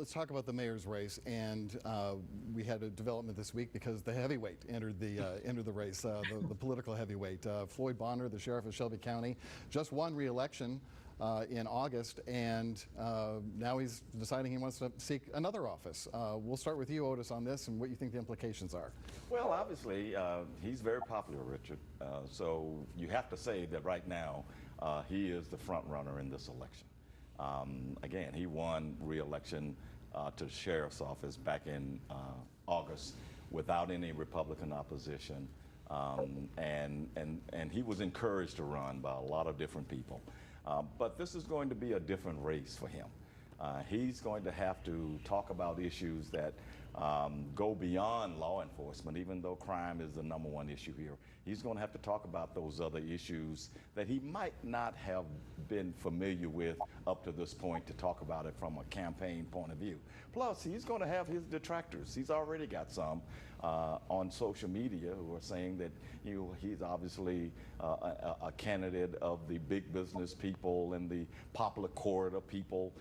Let's talk about the mayor's race, and we had a development this week because the heavyweight entered the race, the political heavyweight. Floyd Bonner, the sheriff of Shelby County, just won re-election in August, and now he's deciding he wants to seek another office. We'll start with you, Otis, on this and what you think the implications are. Well, obviously, he's very popular, Richard. So you have to say that right now he is the front runner in this election. Again, he won re-election to the sheriff's office back in August without any Republican opposition, and he was encouraged to run by a lot of different people. But this is going to be a different race for him. He's going to have to talk about issues that go beyond law enforcement, even though crime is the #1 issue here. He's going to have to talk about those other issues that he might not have been familiar with up to this point, to talk about it from a campaign point of view. Plus, he's going to have his detractors. He's already got some on social media who are saying that he's obviously a candidate of the big business people and the popular corridor people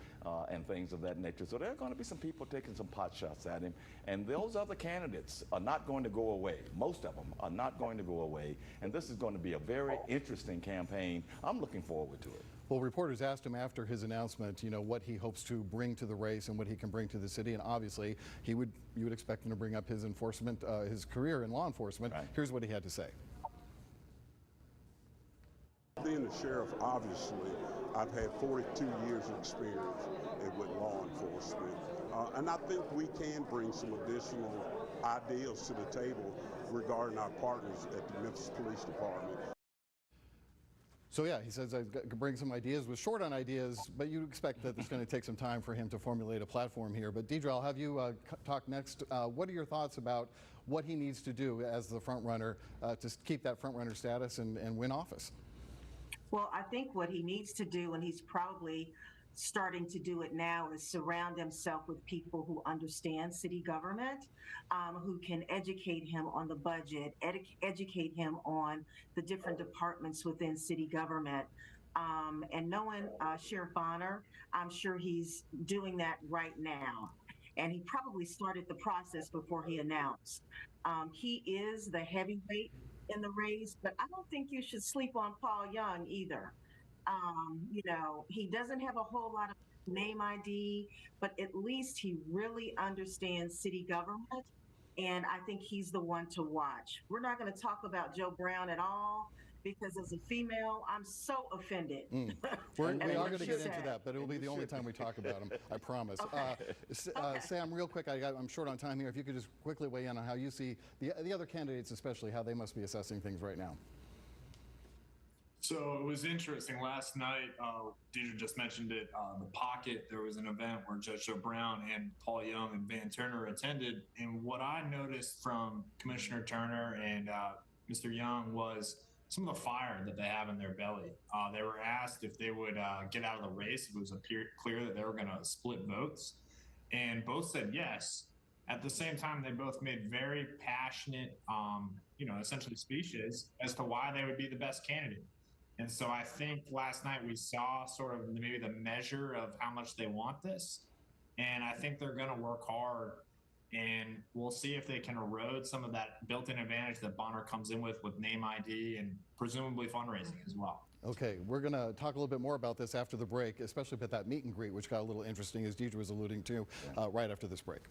and things of that nature. So there are going to be some people taking some pot shots at him, and those other candidates are not going to go away. Most of them are not going to go away, and this is going to be a very interesting campaign. I'm looking forward to it. Well, reporters asked him after his announcement, what he hopes to bring to the race and what he can bring to the city, and obviously you would expect him to bring up his his career in law enforcement. Right. Here's what he had to say. Being a sheriff, obviously, I've had 42 years of experience with law enforcement, and I think we can bring some additional ideas to the table regarding our partners at the Memphis Police Department. So yeah, he says I could bring some ideas. Was short on ideas, but you expect that it's going to take some time for him to formulate a platform here. But Deidre, I'll have you talk next. What are your thoughts about what he needs to do as the front runner to keep that front runner status and win office? Well, I think what he needs to do, and he's probably starting to do it now, is surround himself with people who understand city government, who can educate him on the budget, educate him on the different departments within city government. And knowing Sheriff Bonner, I'm sure he's doing that right now. And he probably started the process before he announced. He is the heavyweight in the race, but I don't think you should sleep on Paul Young either. He doesn't have a whole lot of name ID, but at least he really understands city government, and I think he's the one to watch. We're not going to talk about Joe Brown at all, because as a female, I'm so offended. We are going to get into that, but it will be the only time we talk about him, I promise. Okay. Sam, real quick, I'm short on time here. If you could just quickly weigh in on how you see the other candidates, especially how they must be assessing things right now. So it was interesting. Last night, Deidre just mentioned it, the Pocket, there was an event where Judge Joe Brown and Paul Young and Van Turner attended. And what I noticed from Commissioner Turner and Mr. Young was some of the fire that they have in their belly. They were asked if they would get out of the race if it was clear that they were going to split votes. And both said yes. At the same time, they both made very passionate, essentially speeches as to why they would be the best candidate. And so I think last night we saw sort of maybe the measure of how much they want this. And I think they're going to work hard, and we'll see if they can erode some of that built-in advantage that Bonner comes in with name ID and presumably fundraising as well. Okay, we're going to talk a little bit more about this after the break, especially about that meet and greet, which got a little interesting, as Deidre was alluding to, right after this break.